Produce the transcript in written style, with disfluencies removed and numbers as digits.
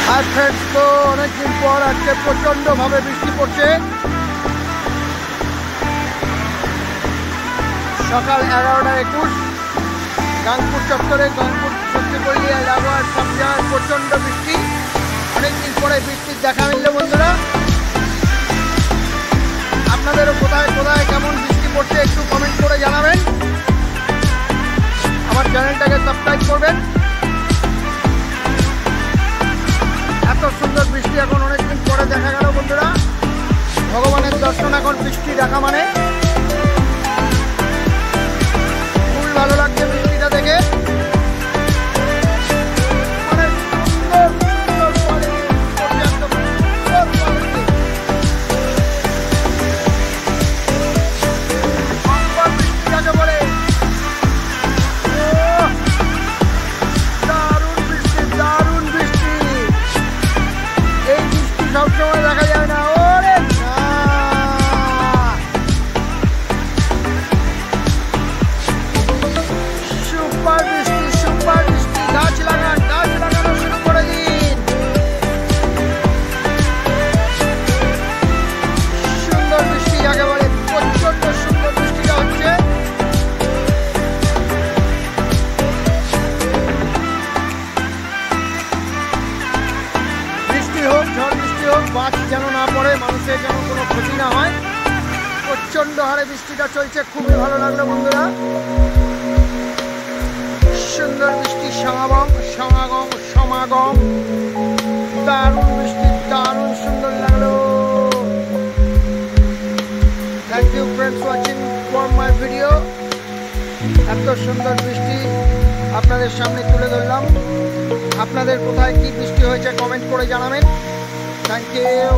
Hi friends, তো অনেকদিন পর আজকে প্রচণ্ডভাবে বৃষ্টি পড়ছে। সকাল 11:21 গাংপুর চত্বরে, গাংপুর শক্তিপল্লিয়া লাগোয়ার সব জায়গায় প্রচণ্ড বৃষ্টি। অনেকদিন পরে বৃষ্টির দেখা মিলল বন্ধুরা। আপনাদেরও কোথায় কোথায় কেমন বৃষ্টি পড়ছে একটু কমেন্ট করে জানাবেন। আমার চ্যানেলটাকে সাবস্ক্রাইব করবেন। এত সুন্দর বৃষ্টি এখন অনেকদিন পরে দেখা গেল বন্ধুরা। ভগবানের দর্শন এখন বৃষ্টি দেখা মানে খুবই ভালো লাগছে বৃষ্টিটা দেখে। সবসময় দেখা যায় না। ওরে সুপার বৃষ্টি, সুপার বৃষ্টি। গাছ লাগানো শুরু করে দিন। সুন্দর বৃষ্টি একেবারে প্রচন্ড সুন্দর বৃষ্টিটা হচ্ছে। বৃষ্টি হোক, ঝড় বৃষ্টি হোক, বাজ যেন না পড়ে, মানুষের যেন কোনো ক্ষতি না হয়। প্রচন্ড হারে বৃষ্টিটা চলছে, খুবই ভালো লাগলো বন্ধুরা। সুন্দর বৃষ্টি, সমাগম, দারুণ বৃষ্টি, দারুণ সুন্দর লাগলো। Thank you friends watching for my video. এত সুন্দর বৃষ্টি আপনাদের সামনে তুলে ধরলাম। আপনাদের কোথায় কি বৃষ্টি হয়েছে কমেন্ট করে জানাবেন। Thank you.